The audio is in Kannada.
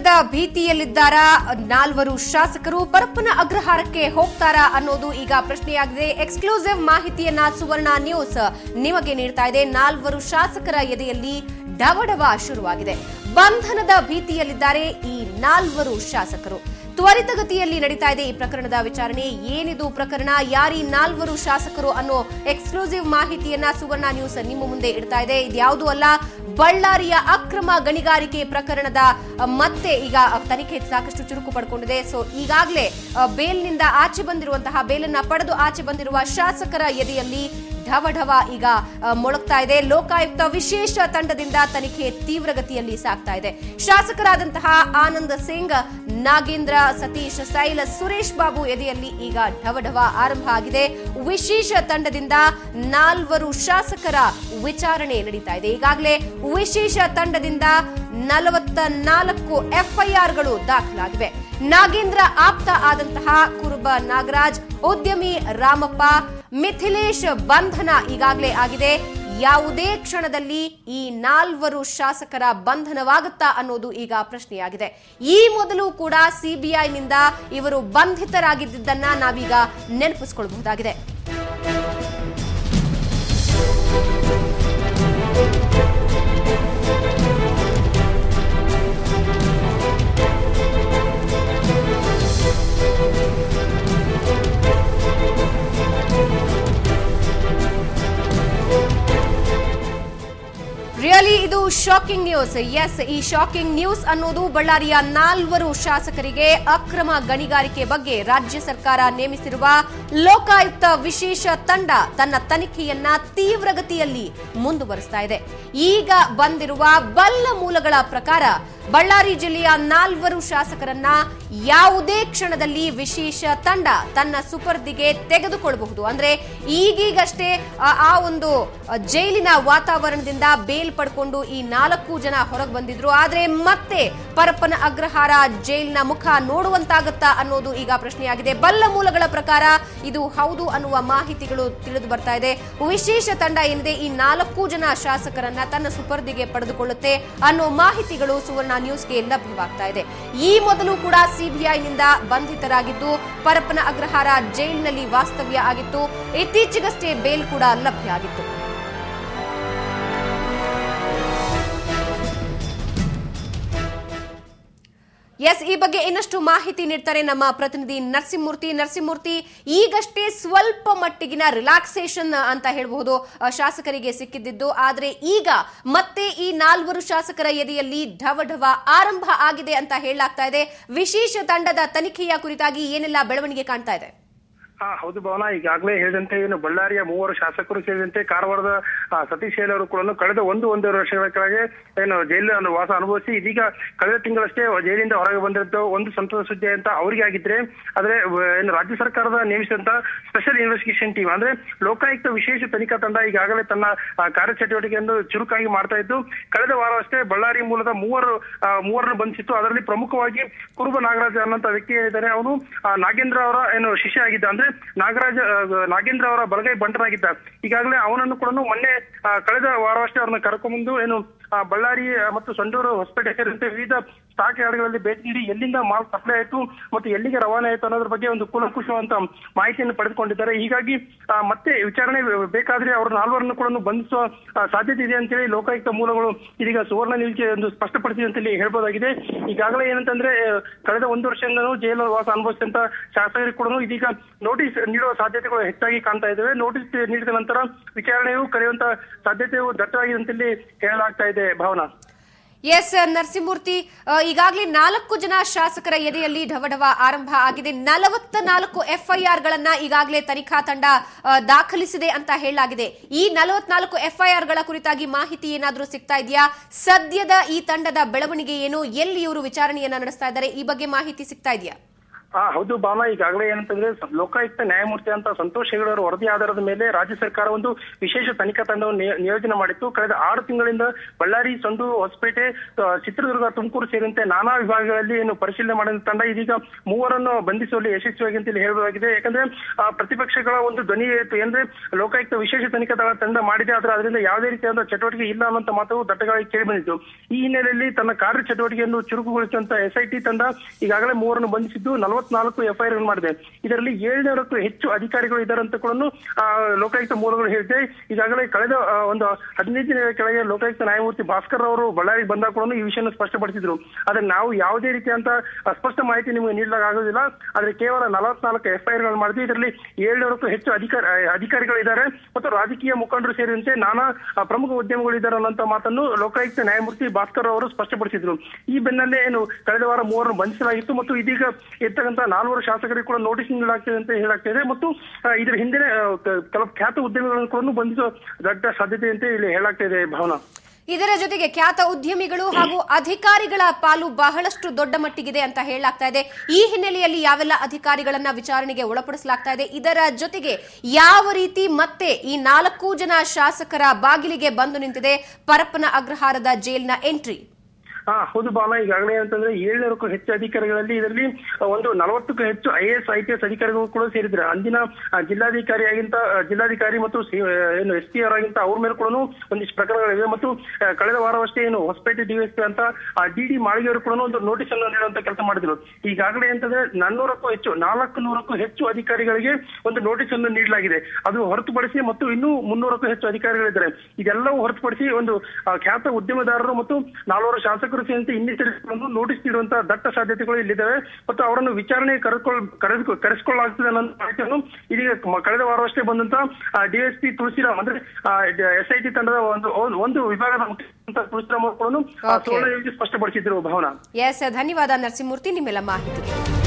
ಬಂಧನದ ಭೀತಿಯಲ್ಲಿದ್ದಾರಾ ನಾಲ್ವರು ಶಾಸಕರು? ಪರಪ್ಪನ ಅಗ್ರಹಾರಕ್ಕೆ ಹೋಗ್ತಾರಾ ಅನ್ನೋದು ಈಗ ಪ್ರಶ್ನೆಯಾಗಿದೆ. ಎಕ್ಸ್ಕ್ಲೂಸಿವ್ ಮಾಹಿತಿಯನ್ನ ಸುವರ್ಣ ನ್ಯೂಸ್ ನಿಮಗೆ ನೀಡ್ತಾ ಇದೆ. ನಾಲ್ವರು ಶಾಸಕರ ಎದೆಯಲ್ಲಿ ಡವಡವ ಶುರುವಾಗಿದೆ. ಬಂಧನದ ಭೀತಿಯಲ್ಲಿದ್ದಾರೆ ಈ ನಾಲ್ವರು ಶಾಸಕರು. ತ್ವರಿತಗತಿಯಲ್ಲಿ ನಡೀತಾ ಇದೆ ಈ ಪ್ರಕರಣದ ವಿಚಾರಣೆ. ಏನಿದು ಪ್ರಕರಣ, ಯಾರಿ ನಾಲ್ವರು ಶಾಸಕರು ಅನ್ನೋ ಎಕ್ಸ್ಕ್ಲೂಸಿವ್ ಮಾಹಿತಿಯನ್ನ ಸುವರ್ಣ ನ್ಯೂಸ್ ನಿಮ್ಮ ಮುಂದೆ ಇಡ್ತಾ ಇದೆ. ಇದ್ಯಾವುದೂ ಅಲ್ಲ, ಬಳ್ಳಾರಿಯ ಅಕ್ರಮ ಗಣಿಗಾರಿಕೆ ಪ್ರಕರಣದ ಮತ್ತೆ ಈಗ ತನಿಖೆ ಸಾಕಷ್ಟು ಚುರುಕು ಪಡ್ಕೊಂಡಿದೆ. ಸೊ ಈಗಾಗಲೇ ಬೇಲ್ನಿಂದ ಆಚೆ ಬಂದಿರುವಂತಹ, ಬೇಲನ್ನ ಪಡೆದು ಆಚೆ ಬಂದಿರುವ ಶಾಸಕರ ಎದೆಯಲ್ಲಿ ಢವಢವ ಈಗ ಮೊಳಗ್ತಾ ಇದೆ. ಲೋಕಾಯುಕ್ತ ವಿಶೇಷ ತಂಡದಿಂದ ತನಿಖೆ ತೀವ್ರಗತಿಯಲ್ಲಿ ಸಾಗ್ತಾ ಇದೆ. ಶಾಸಕರಾದಂತಹ ಆನಂದ್ ಸಿಂಗ್, ನಾಗೇಂದ್ರ, ಸತೀಶ್, ಸೈಲ್, ಸುರೇಶ್ ಬಾಬು ಎದೆಯಲ್ಲಿ ಈಗ ಢವಢವ ಆರಂಭ ಆಗಿದೆ. ವಿಶೇಷ ತಂಡದಿಂದ ನಾಲ್ವರು ಶಾಸಕರ ವಿಚಾರಣೆ ನಡೀತಾ ಇದೆ. ಈಗಾಗಲೇ ವಿಶೇಷ ತಂಡದಿಂದ 44 ಎಫ್ಐಆರ್ಗಳು ದಾಖಲಾಗಿವೆ. ನಾಗೇಂದ್ರ ಆಪ್ತ ಆದಂತಹ ಕುರುಬ ನಾಗರಾಜ್, ಉದ್ಯಮಿ ರಾಮಪ್ಪ, ಮಿಥಿಲೇಶ್ ಬಂಧನ ಈಗಾಗಲೇ ಆಗಿದೆ. ಯಾವುದೇ ಕ್ಷಣದಲ್ಲಿ ಈ ನಾಲ್ವರು ಶಾಸಕರ ಬಂಧನವಾಗುತ್ತಾ ಅನ್ನೋದು ಈಗ ಪ್ರಶ್ನೆಯಾಗಿದೆ. ಈ ಮೊದಲು ಕೂಡ ಸಿಬಿಐನಿಂದ ಇವರು ಬಂಧಿತರಾಗಿದ್ದನ್ನ ನಾವೀಗ ನೆನಪಿಸಿಕೊಳ್ಳಬಹುದಾಗಿದೆ. ರಿಯಲಿ ಇದು ಶಾಕಿಂಗ್ ನ್ಯೂಸ್. ಎಸ್, ಈ ಶಾಕಿಂಗ್ ನ್ಯೂಸ್ ಅನ್ನೋದು ಬಳ್ಳಾರಿಯ ನಾಲ್ವರು ಶಾಸಕರಿಗೆ ಅಕ್ರಮ ಗಣಿಗಾರಿಕೆ ಬಗ್ಗೆ ರಾಜ್ಯ ಸರ್ಕಾರ ನೇಮಿಸಿರುವ ಲೋಕಾಯುಕ್ತ ವಿಶೇಷ ತಂಡ ತನ್ನ ತನಿಖೆಯನ್ನ ತೀವ್ರಗತಿಯಲ್ಲಿ ಮುಂದುವರಿಸ್ತಾ ಇದೆ. ಈಗ ಬಂದಿರುವ ಬಲ್ಲ ಮೂಲಗಳ ಪ್ರಕಾರ ಬಳ್ಳಾರಿ ಜಿಲ್ಲೆಯ ನಾಲ್ವರು ಶಾಸಕರನ್ನ ಯಾವುದೇ ಕ್ಷಣದಲ್ಲಿ ವಿಶೇಷ ತಂಡ ತನ್ನ ಸುಪರ್ದಿಗೆ ತೆಗೆದುಕೊಳ್ಳಬಹುದು. ಅಂದ್ರೆ ಈಗೀಗಷ್ಟೇ ಆ ಒಂದು ಜೈಲಿನ ವಾತಾವರಣದಿಂದ ಬೇಲ್ ಪಡ್ಕೊಂಡು ಈ 4 ಜನ ಹೊರಗೆ ಬಂದಿದ್ರು. ಆದ್ರೆ ಮತ್ತೆ ಪರಪ್ಪನ ಅಗ್ರಹಾರ ಜೈಲಿನ ಮುಖ ನೋಡುವಂತಾಗತ್ತಾ ಅನ್ನೋದು ಈಗ ಪ್ರಶ್ನೆಯಾಗಿದೆ. ಬಲ್ಲ ಮೂಲಗಳ ಪ್ರಕಾರ ಇದು ಹೌದು ಅನ್ನುವ ಮಾಹಿತಿಗಳು ತಿಳಿದು ಬರ್ತಾ ಇದೆ. ವಿಶೇಷ ತಂಡ ಏನಿದೆ ಈ 4 ಜನ ಶಾಸಕರನ್ನ ತನ್ನ ಸುಪರ್ದಿಗೆ ಪಡೆದುಕೊಳ್ಳುತ್ತೆ ಅನ್ನೋ ಮಾಹಿತಿಗಳು ಸುವರ್ಣ ನ್ಯೂಸ್ಗೆ ಲಭ್ಯವಾಗ್ತಾ ಇದೆ. ಈ ಮೊದಲು ಕೂಡ ಸಿಬಿಐನಿಂದ ಬಂಧಿತರಾಗಿದ್ದು ಪರಪ್ಪನ ಅಗ್ರಹಾರ ಜೈಲಿನಲ್ಲಿ ವಾಸ್ತವ್ಯ ಆಗಿತ್ತು. ಇತ್ತೀಚೆಗಷ್ಟೇ ಬೇಲ್ ಕೂಡ ಲಭ್ಯ ಆಗಿತ್ತು. ಎಸ್, ಈ ಬಗ್ಗೆ ಇನ್ನಷ್ಟು ಮಾಹಿತಿ ನೀಡ್ತಾರೆ ನಮ್ಮ ಪ್ರತಿನಿಧಿ ನರಸಿಂಹಮೂರ್ತಿ. ಈಗಷ್ಟೇ ಸ್ವಲ್ಪ ಮಟ್ಟಿಗಿನ ರಿಲ್ಯಾಕ್ಸೇಷನ್ ಅಂತ ಹೇಳಬಹುದು ಶಾಸಕರಿಗೆ ಸಿಕ್ಕಿದ್ದು. ಆದ್ರೆ ಈಗ ಮತ್ತೆ ಈ 4 ಶಾಸಕರ ಎದೆಯಲ್ಲಿ ಢವಢವ ಆರಂಭ ಆಗಿದೆ ಅಂತ ಹೇಳಲಾಗ್ತಾ ಇದೆ. ವಿಶೇಷ ತಂಡದ ತನಿಖೆಯ ಕುರಿತಾಗಿ ಏನೆಲ್ಲ ಬೆಳವಣಿಗೆ ಕಾಣ್ತಾ ಇದೆ? ಹೌದು ಭವನ, ಈಗಾಗಲೇ ಹೇಳಿದಂತೆ ಏನು ಬಳ್ಳಾರಿಯ 3 ಶಾಸಕರು ಸೇರಿದಂತೆ ಕಾರವಾರದ ಸತೀಶ್ ಅವರು ಕೂಡ ಕಳೆದ ಒಂದೂವರೆ ವರ್ಷಗಳ ಕೆಳಗೆ ಏನು ಜೈಲಿನ ವಾಸ ಅನುಭವಿಸಿ ಇದೀಗ ಕಳೆದ ತಿಂಗಳಷ್ಟೇ ಜೈಲಿಂದ ಹೊರಗೆ ಬಂದಿದ್ದು ಒಂದು ಸಂತಸ ಸುದ್ದಿ ಅಂತ ಅವರಿಗೆ ಆಗಿದ್ರೆ. ಆದ್ರೆ ಏನು ರಾಜ್ಯ ಸರ್ಕಾರದ ನೇಮಿಸಿದಂತ ಸ್ಪೆಷಲ್ ಇನ್ವೆಸ್ಟಿಗೇಷನ್ ಟೀಮ್ ಅಂದ್ರೆ ಲೋಕಾಯುಕ್ತ ವಿಶೇಷ ತನಿಖಾ ತಂಡ ಈಗಾಗಲೇ ತನ್ನ ಕಾರ್ಯಚಟುವಟಿಕೆಯನ್ನು ಚುರುಕಾಗಿ ಮಾಡ್ತಾ ಇದ್ದು, ಕಳೆದ ವಾರವಷ್ಟೇ ಬಳ್ಳಾರಿ ಮೂಲದ ಮೂವರನ್ನು ಬಂಧಿಸಿತ್ತು. ಅದರಲ್ಲಿ ಪ್ರಮುಖವಾಗಿ ಕುರುಬ ನಾಗರಾಜ್ ಅನ್ನೋಂಥ ವ್ಯಕ್ತಿ ಏನಿದ್ದಾನೆ, ಅವನು ನಾಗೇಂದ್ರ ಅವರ ಏನು ಶಿಷ್ಯ ಆಗಿದ್ದ. ಅಂದ್ರೆ ನಾಗೇಂದ್ರ ಅವರ ಬಲಗೈ ಬಂಟನಾಗಿದ್ದ. ಈಗಾಗಲೇ ಅವನನ್ನು ಕೂಡ ಮೊನ್ನೆ ಕಳೆದ ವಾರವಷ್ಟೇ ಅವ್ರನ್ನ ಕರ್ಕೊಂಡ್ಬಂದು ಏನು ಬಳ್ಳಾರಿ ಮತ್ತು ಸಂಡೂರು ಹೊಸಪೇಟೆ ಸೇರಿದಂತೆ ವಿವಿಧ ಸ್ಟಾಕ್ ಯಾರ್ಡ್ಗಳಲ್ಲಿ ಭೇಟಿ ನೀಡಿ ಎಲ್ಲಿಂದ ಮಾಲ್ ಸಪ್ಲೈ ಆಯಿತು ಮತ್ತು ಎಲ್ಲಿಗೆ ರವಾನೆ ಆಯಿತು ಅನ್ನೋದ್ರ ಬಗ್ಗೆ ಒಂದು ಕೂಲಂಕುಷವಂತ ಮಾಹಿತಿಯನ್ನು ಪಡೆದುಕೊಂಡಿದ್ದಾರೆ. ಹೀಗಾಗಿ ಮತ್ತೆ ವಿಚಾರಣೆ ಬೇಕಾದ್ರೆ ಅವ್ರ 4 ಕೂಡ ಬಂಧಿಸುವ ಸಾಧ್ಯತೆ ಇದೆ ಅಂತೇಳಿ ಲೋಕಾಯುಕ್ತ ಮೂಲಗಳು ಇದೀಗ ಸುವರ್ಣ ನ್ಯೂಸ್ಗೆ ಒಂದು ಸ್ಪಷ್ಟಪಡಿಸಿದೆ ಅಂತೇಳಿ ಹೇಳ್ಬೋದಾಗಿದೆ. ಈಗಾಗಲೇ ಏನಂತಂದ್ರೆ ಕಳೆದ 1 ವರ್ಷದಿಂದಲೂ ಜೈಲು ವಾಸ ಅನುಭವಿಸಿದಂತ ಶಾಸಕರಿಗೆ ಕೂಡ ಇದೀಗ ನೋಟಿಸ್ ನೀಡುವ ಸಾಧ್ಯತೆಗಳು ಹೆಚ್ಚಾಗಿ ಕಾಣ್ತಾ ಇದ್ದಾವೆ. ನೋಟಿಸ್ ನೀಡಿದ ನಂತರ ವಿಚಾರಣೆಯು ಕರೆಯುವಂತ ಸಾಧ್ಯತೆಯು ದಟ್ಟವಾಗಿದೆ ಅಂತೇಳಿ ಹೇಳಲಾಗ್ತಾ ಇದೆ. ಭಾವನಾ. ಎಸ್ ನರಸಿಂಹಮೂರ್ತಿ, ಈಗಾಗಲೇ 4 ಜನ ಶಾಸಕರ ಎದೆಯಲ್ಲಿ ಢವಢವ ಆರಂಭ ಆಗಿದೆ. 44 ಎಫ್ಐಆರ್ಗಳನ್ನ ಈಗಾಗಲೇ ತನಿಖಾ ತಂಡ ದಾಖಲಿಸಿದೆ ಅಂತ ಹೇಳಲಾಗಿದೆ. ಈ 44 ಎಫ್ಐಆರ್ಗಳ ಕುರಿತಾಗಿ ಮಾಹಿತಿ ಏನಾದರೂ ಸಿಗ್ತಾ ಇದೆಯಾ? ಸದ್ಯದ ಈ ತಂಡದ ಬೆಳವಣಿಗೆ ಏನು? ಎಲ್ಲಿ ಇವರು ವಿಚಾರಣೆಯನ್ನ ನಡೆಸ್ತಾ ಇದ್ದಾರೆ? ಈ ಬಗ್ಗೆ ಮಾಹಿತಿ ಸಿಗ್ತಾ ಇದೆಯಾ? ಹೌದು ಭಾವನಾ, ಈಗಾಗಲೇ ಏನಂತಂದ್ರೆ ಲೋಕಾಯುಕ್ತ ನ್ಯಾಯಮೂರ್ತಿ ಅಂತ ಸಂತೋಷ್ ಹೆಗಡೆ ಅವರ ವರದಿ ಆಧಾರದ ಮೇಲೆ ರಾಜ್ಯ ಸರ್ಕಾರ ಒಂದು ವಿಶೇಷ ತನಿಖಾ ತಂಡವನ್ನು ನಿಯೋಜನೆ ಮಾಡಿತ್ತು. ಕಳೆದ 6 ತಿಂಗಳಿಂದ ಬಳ್ಳಾರಿ, ಸಂಡೂರು, ಹೊಸಪೇಟೆ, ಚಿತ್ರದುರ್ಗ, ತುಮಕೂರು ಸೇರಿದಂತೆ ನಾನಾ ವಿಭಾಗಗಳಲ್ಲಿ ಏನು ಪರಿಶೀಲನೆ ಮಾಡಿದ ತಂಡ ಇದೀಗ 3 ಬಂಧಿಸುವಲ್ಲಿ ಯಶಸ್ವಿಯಾಗಿ ಅಂತ ಹೇಳಲಾಗಿದೆ. ಯಾಕಂದ್ರೆ ಪ್ರತಿಪಕ್ಷಗಳ ಒಂದು ಧ್ವನಿ ಅಂದ್ರೆ ಲೋಕಾಯುಕ್ತ ವಿಶೇಷ ತನಿಖಾ ತಂಡ ಮಾಡಿದೆ, ಆದ್ರೆ ಅದರಿಂದ ಯಾವುದೇ ರೀತಿಯಾದ ಚಟುವಟಿಕೆ ಇಲ್ಲ ಅನ್ನುವಂತ ಮಾತು ದಟ್ಟವಾಗಿ ಕೇಳಿ ಬಂದಿತ್ತು. ಈ ಹಿನ್ನೆಲೆಯಲ್ಲಿ ತನ್ನ ಕಾರ್ಯ ಚಟುವಟಿಕೆಯನ್ನು ಚುರುಕುಗೊಳಿಸುವಂತ SIT ತಂಡ ಈಗಾಗಲೇ 3 ಬಂಧಿಸಿದ್ದು 44 FIR ಮಾಡಿದೆ. ಇದರಲ್ಲಿ 700ಕ್ಕೂ ಹೆಚ್ಚು ಅಧಿಕಾರಿಗಳು ಇದ್ದಾರೆ ಅಂತ ಕೂಡ ಲೋಕಾಯುಕ್ತ ಮೂಲಗಳು ಹೇಳಿದೆ. ಈಗಾಗಲೇ ಕಳೆದ ಒಂದು 15 ದಿನಗಳ ಕೆಳಗೆ ಲೋಕಾಯುಕ್ತ ನ್ಯಾಯಮೂರ್ತಿ ಭಾಸ್ಕರ್ ಅವರು ಬಳ್ಳಾರಿಗೆ ಬಂದಾಗ ಕೂಡ ಈ ವಿಷಯವನ್ನು ಸ್ಪಷ್ಟಪಡಿಸಿದ್ರು. ಆದ್ರೆ ನಾವು ಯಾವುದೇ ರೀತಿಯಂತ ಸ್ಪಷ್ಟ ಮಾಹಿತಿ ನಿಮಗೆ ನೀಡಲಾಗುವುದಿಲ್ಲ, ಆದ್ರೆ ಕೇವಲ 44 FIR ಮಾಡಿದ್ವಿ. ಇದರಲ್ಲಿ 700ಕ್ಕೂ ಹೆಚ್ಚು ಅಧಿಕಾರಿಗಳು ಇದ್ದಾರೆ ಮತ್ತು ರಾಜಕೀಯ ಮುಖಂಡರು ಸೇರಿದಂತೆ ನಾನಾ ಪ್ರಮುಖ ಉದ್ಯಮಗಳು ಇದ್ದಾರೆ ಅನ್ನೋ ಮಾತನ್ನು ಲೋಕಾಯುಕ್ತ ನ್ಯಾಯಮೂರ್ತಿ ಭಾಸ್ಕರ್ ಅವರು ಸ್ಪಷ್ಟಪಡಿಸಿದ್ರು. ಈ ಬೆನ್ನಲ್ಲೇ ಏನು ಕಳೆದ ವಾರ 3 ಬಂಧಿಸಲಾಗಿತ್ತು ಮತ್ತು ಇದೀಗ ಇರ್ತಕ್ಕಂಥ 4 ಶಾಸಕರಿಗೆ ಕೂಡ ನೋಟಿಸ್ ನೀಡಲಾಗ್ತಿದೆ ಅಂತ ಹೇಳಲಾಗ್ತಿದೆ ಮತ್ತು ಇದರ ಹಿಂದೆ ಕೆಲವು ಖ್ಯಾತ ಉದ್ಯಮಿಗಳನ್ನು ಕೂಡ ಬಂಧಿಸುವ ದೊಡ್ಡ ಸಾಧ್ಯತೆ ಅಂತ ಇಲ್ಲಿ ಹೇಳಲಾಗ್ತಿದೆ ಭಾವನಾ. ಇದರ ಜೊತೆಗೆ ಖ್ಯಾತ ಉದ್ಯಮಿಗಳು ಹಾಗೂ ಅಧಿಕಾರಿಗಳ ಪಾಲು ಬಹಳಷ್ಟು ದೊಡ್ಡ ಮಟ್ಟಿಗಿದೆ ಅಂತ ಹೇಳಲಾಗ್ತಾ ಇದೆ. ಈ ಹಿನ್ನೆಲೆಯಲ್ಲಿ ಯಾವೆಲ್ಲ ಅಧಿಕಾರಿಗಳನ್ನ ವಿಚಾರಣೆಗೆ ಒಳಪಡಿಸಲಾಗ್ತಾ ಇದೆ, ಇದರ ಜೊತೆಗೆ ಯಾವ ರೀತಿ ಮತ್ತೆ ಈ 4 ಜನ ಶಾಸಕರ ಬಾಗಿಲಿಗೆ ಬಂದು ನಿಂತಿದೆ ಪರಪ್ಪನ ಅಗ್ರಹಾರದ ಜೈಲಿನ ಎಂಟ್ರಿ? ಹೌದು ಭಾವನಾ, ಈಗಾಗಲೇ ಅಂತಂದ್ರೆ 700ಕ್ಕೂ ಹೆಚ್ಚು ಅಧಿಕಾರಿಗಳಲ್ಲಿ ಇದರಲ್ಲಿ ಒಂದು 40ಕ್ಕೂ ಹೆಚ್ಚು IAS IPS ಅಧಿಕಾರಿಗಳು ಕೂಡ ಸೇರಿದ್ದಾರೆ. ಅಂದಿನ ಜಿಲ್ಲಾಧಿಕಾರಿ ಮತ್ತು ಏನು SP ಅವರಾಗಿಂತ ಅವ್ರ ಮೇಲೆ ಕೂಡ ಒಂದಿಷ್ಟು ಪ್ರಕರಣಗಳಿವೆ ಮತ್ತು ಕಳೆದ ವಾರವಷ್ಟೇ ಏನು ಹೊಸಪೇಟೆ DSP ಅಂತ DD ಮಾಳಿಗೆಯವರು ಕೂಡ ಒಂದು ನೋಟಿಸ್ ಅನ್ನು ನೀಡುವಂತ ಕೆಲಸ ಮಾಡಿದ್ರು. ಈಗಾಗಲೇ ಅಂತಂದ್ರೆ 400ಕ್ಕೂ ಹೆಚ್ಚು ಅಧಿಕಾರಿಗಳಿಗೆ ಒಂದು ನೋಟಿಸ್ ಅನ್ನು ನೀಡಲಾಗಿದೆ. ಅದು ಹೊರತುಪಡಿಸಿ ಮತ್ತು ಇನ್ನೂ 300ಕ್ಕೂ ಹೆಚ್ಚು ಅಧಿಕಾರಿಗಳಿದ್ದಾರೆ. ಇದೆಲ್ಲವೂ ಹೊರತುಪಡಿಸಿ ಒಂದು ಖ್ಯಾತ ಉದ್ಯಮದಾರರು ಮತ್ತು 4 ಶಾಸಕರು ಸೇರಿದಂತೆ ಇನ್ನಿತರನ್ನು ನೋಟಿಸ್ ನೀಡುವಂತಹ ದಟ್ಟ ಸಾಧ್ಯತೆಗಳು ಇಲ್ಲಿದ್ದಾವೆ ಮತ್ತು ಅವರನ್ನು ವಿಚಾರಣೆ ಕರೆಸಿಕೊಳ್ಳಲಾಗ್ತದೆ ಅನ್ನೋ ಮಾಹಿತಿಯನ್ನು ಇದೀಗ ಕಳೆದ ವಾರವಷ್ಟೇ ಬಂದಂತ DSP ತುಳಸಿರಾಮ್ ಅಂದ್ರೆ SIT ತಂಡದ ಒಂದು ವಿಭಾಗದ ಮುಖ್ಯ ತುಳಸಿರಾಮ್ ಅವರು ಕೂಡ ಸ್ಪಷ್ಟಪಡಿಸಿದ್ರು ಭಾವನಾ. ಧನ್ಯವಾದ ನರಸಿಂಹಮೂರ್ತಿ ನಿಮ್ಮೆಲ್ಲ ಮಾಹಿತಿಗೆ.